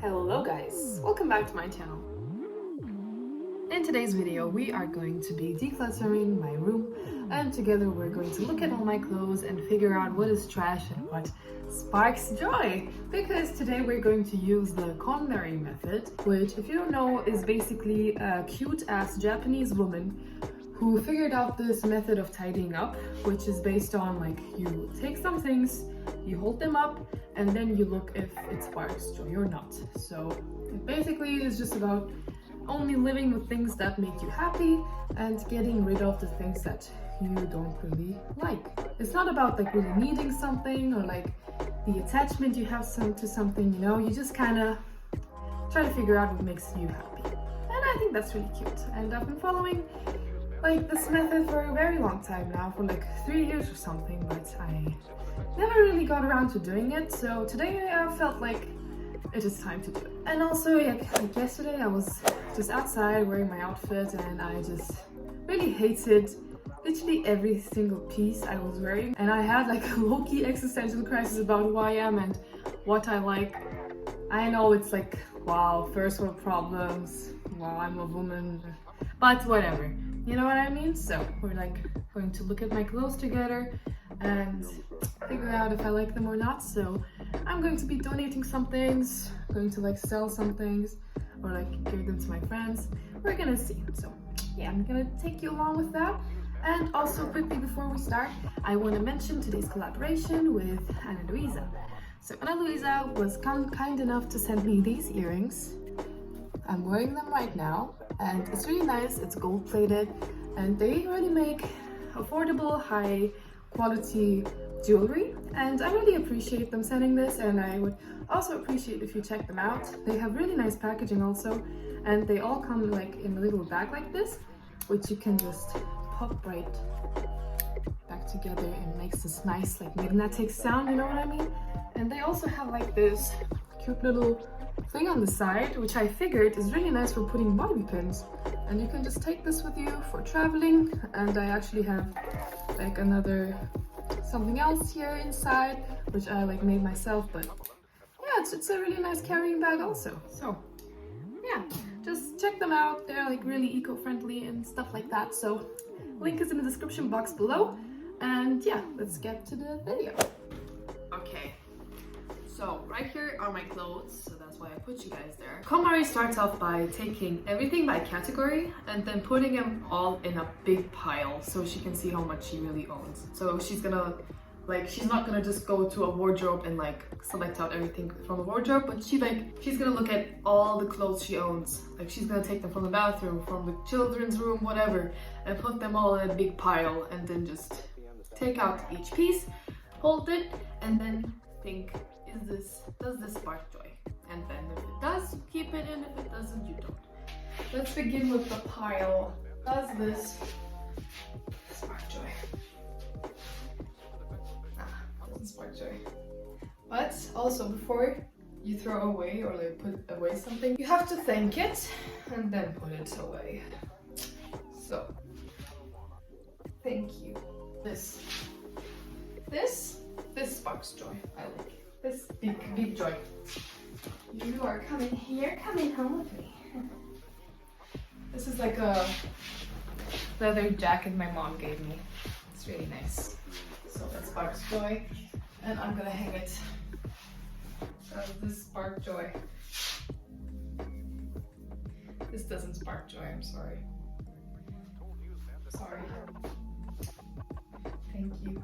Hello guys, welcome back to my channel. In today's video we are going to be decluttering my room, and together we're going to look at all my clothes and figure out what is trash and what sparks joy. Because today we're going to use the Kon Mari method, which, if you don't know, is basically a cute ass Japanese woman who figured out this method of tidying up, which is based on like you take some things, you hold them up, and then you look if it sparks joy or not. So it basically is just about only living with things that make you happy and getting rid of the things that you don't really like. It's not about like really needing something or like the attachment you have to something, you know, you just kind of try to figure out what makes you happy. And I think that's really cute. And I've been following like this method for a very long time now, for like 3 years or something, but I never really got around to doing it. So today I felt like it is time to do it. And also, like yesterday I was just outside wearing my outfit and I just really hated literally every single piece I was wearing, and I had like a low-key existential crisis about who I am and what I like. I know it's like, wow, first world problems, wow, I'm a woman, but whatever, you know what I mean? So we're like going to look at my clothes together and figure out if I like them or not. So I'm going to be donating some things, going to like sell some things, or like give them to my friends. We're gonna see. So yeah, I'm gonna take you along with that. And also quickly before we start, I want to mention today's collaboration with Ana Luisa. So Ana Luisa was kind enough to send me these earrings. I'm wearing them right now and it's really nice. It's gold plated and they really make affordable, high quality jewelry, and I really appreciate them sending this, and I would also appreciate if you check them out. They have really nice packaging also, and they all come like in a little bag like this, which you can just pop right back together and makes this nice like magnetic sound, you know what I mean? And they also have like this cute little thing on the side, which I figured is really nice for putting bobby pins, and you can just take this with you for traveling. And I actually have like another something else here inside, which I like made myself, but yeah, it's a really nice carrying bag also. So yeah, just check them out. They're like really eco-friendly and stuff like that. So link is in the description box below, and yeah, let's get to the video. Okay, so right here are my clothes, so that's why I put you guys there. Konmari starts off by taking everything by category and then putting them all in a big pile so she can see how much she really owns. So she's gonna she's not gonna just go to a wardrobe and like select out everything from the wardrobe, but she's gonna look at all the clothes she owns. Like she's gonna take them from the bathroom, from the children's room, whatever, and put them all in a big pile, and then just take out each piece, hold it, and then think, does this spark joy? And then if it does, keep it, and if it doesn't, you don't. Let's begin with the pile. Does this spark joy? Doesn't spark joy. But also, before you throw away or like put away something, you have to thank it and then put it away. So thank you. This sparks joy. I like it. This big joy. You are coming home with me. This is like a leather jacket my mom gave me. It's really nice. So that sparks joy, and I'm gonna hang it. Does this spark joy? This doesn't spark joy, I'm sorry. Sorry. Thank you.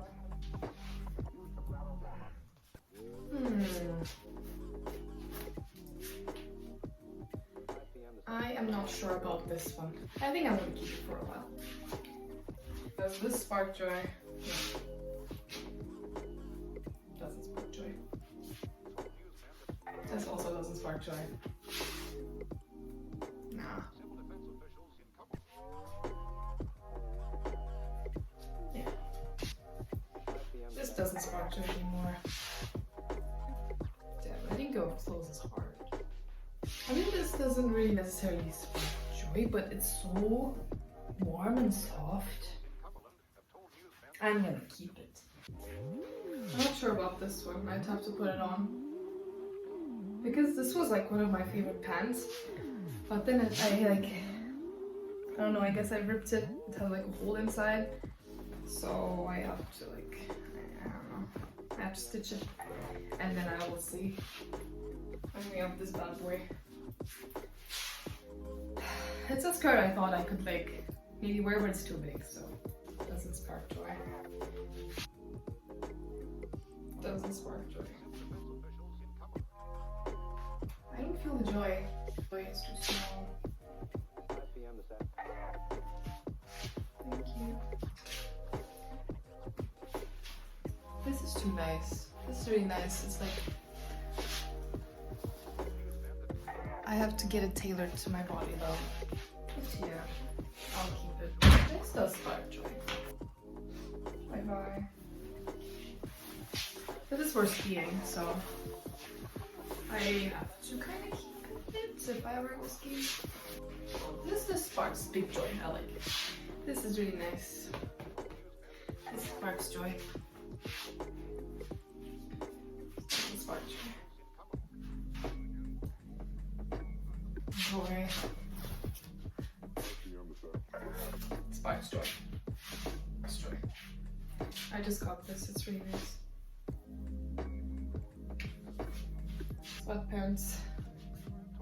I am not sure about this one. I think I'm gonna keep it for a while. Does this spark joy? No. Doesn't spark joy. This also doesn't spark joy. Nah. Yeah. This doesn't spark joy anymore. Damn, letting go of clothes is hard. I mean, this doesn't really necessarily spark joy, but it's so warm and soft. I'm gonna keep it. I'm not sure about this one. I'd have to put it on. because this was like one of my favorite pants, but then I don't know, I guess I ripped it. It had like a hole inside, so I have to like, I don't know, I have to stitch it, and then I will see. And we have this bad boy. It's a skirt I thought I could like maybe wear, but it's too big, so it doesn't spark joy. Doesn't spark joy. I don't feel the joy. Joy is too small. Thank you. This is too nice. This is really nice. It's like I have to get it tailored to my body though. But yeah, I'll keep it. This does spark joy. Bye bye. This is for skiing, so I have to kind of keep it if I ever go skiing. This sparks big joy. I like it. This is really nice. This sparks joy. This sparks joy. Joy. Sparks joy. It's joy. I just got this. It's really nice. Sweatpants.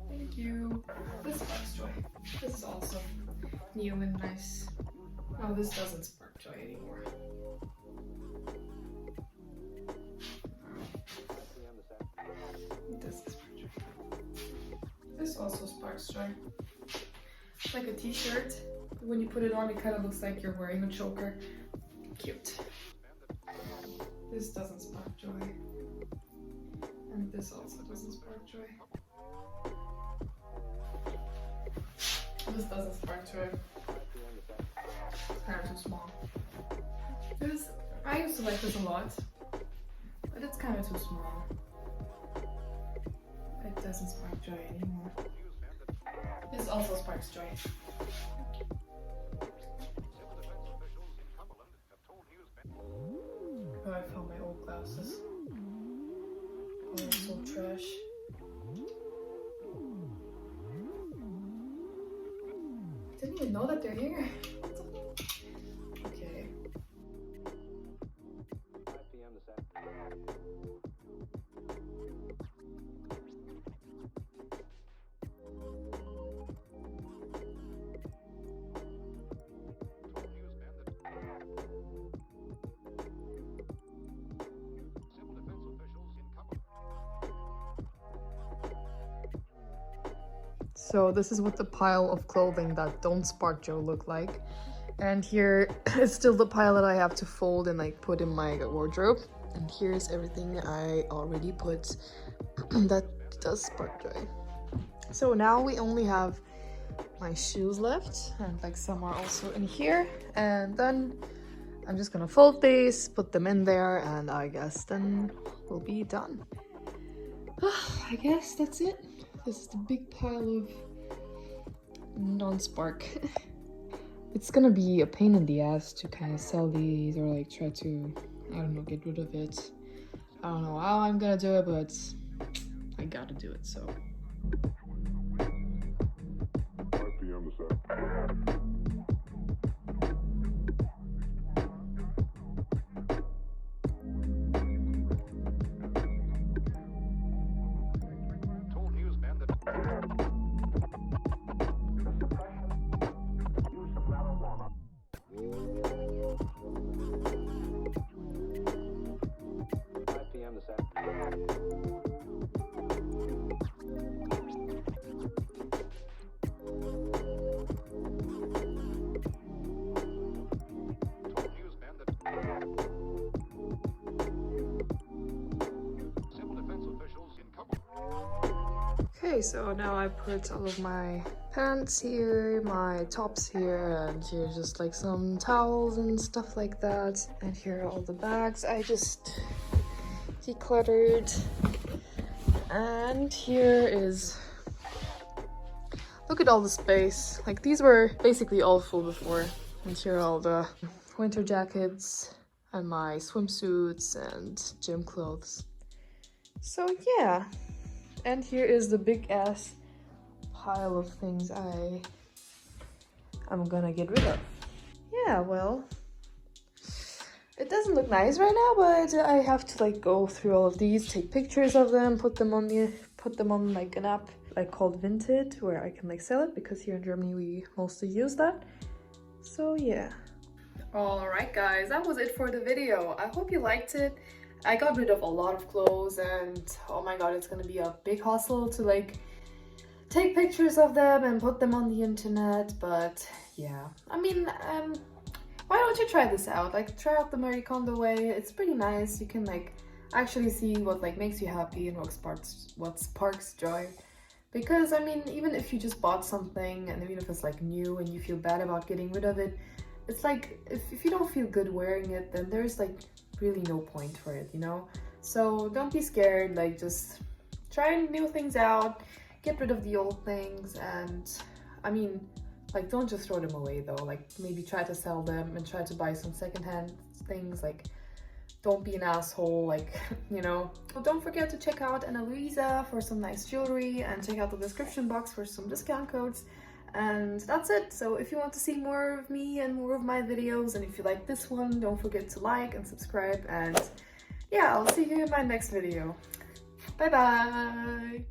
Thank you. This sparks joy. This is also new and nice. Oh, this doesn't spark joy anymore. It doesn't spark joy. This also sparks joy. It's like a t-shirt. When you put it on, it kind of looks like you're wearing a choker. Cute. This doesn't spark joy. And this also doesn't spark joy. This doesn't spark joy. It's kind of too small. I used to like this a lot, but it's kind of too small. It doesn't spark joy anymore. This also sparks joy. Oh, I found my old glasses. Oh, they're so trash. I didn't even know that they're here. Okay. 5 p.m. this afternoon. So this is what the pile of clothing that don't spark joy look like. And here is still the pile that I have to fold and like put in my wardrobe. And here's everything I already put that does spark joy. So now we only have my shoes left, and like some are also in here. And then I'm just gonna fold these, put them in there, and I guess then we'll be done. I guess that's it. This is the big pile of non-spark. It's gonna be a pain in the ass to kind of sell these or like try to, I don't know, get rid of it. I don't know how I'm gonna do it, but I gotta do it, so. 5 p.m. this afternoon. Okay, so now I put all of my pants here, my tops here, and here's just like some towels and stuff like that. And here are all the bags I just decluttered. And here is, look at all the space. Like these were basically all full before. And here are all the winter jackets and my swimsuits and gym clothes. So yeah. And here is the big ass pile of things I'm gonna get rid of. Yeah, well, it doesn't look nice right now, but I have to like go through all of these, take pictures of them, put them on like an app like called Vinted, where I can like sell it, because here in Germany we mostly use that. So yeah. Alright guys, that was it for the video. I hope you liked it. I got rid of a lot of clothes, and oh my god, it's gonna be a big hustle to like take pictures of them and put them on the internet. But yeah, I mean, why don't you try this out? Like, try out the Marie Kondo way. It's pretty nice. You can like actually see what like makes you happy and what sparks joy. Because I mean, even if you just bought something, and even if it's like new and you feel bad about getting rid of it, it's like if you don't feel good wearing it, then there's like really no point for it, you know? So don't be scared, like just try new things out, get rid of the old things, and I mean, like don't just throw them away though, like maybe try to sell them and try to buy some secondhand things. Like don't be an asshole, like, you know. Well, don't forget to check out Ana Luisa for some nice jewelry, and check out the description box for some discount codes. And that's it. So if you want to see more of me and more of my videos, and if you like this one, don't forget to like and subscribe. And yeah, I'll see you in my next video. Bye bye.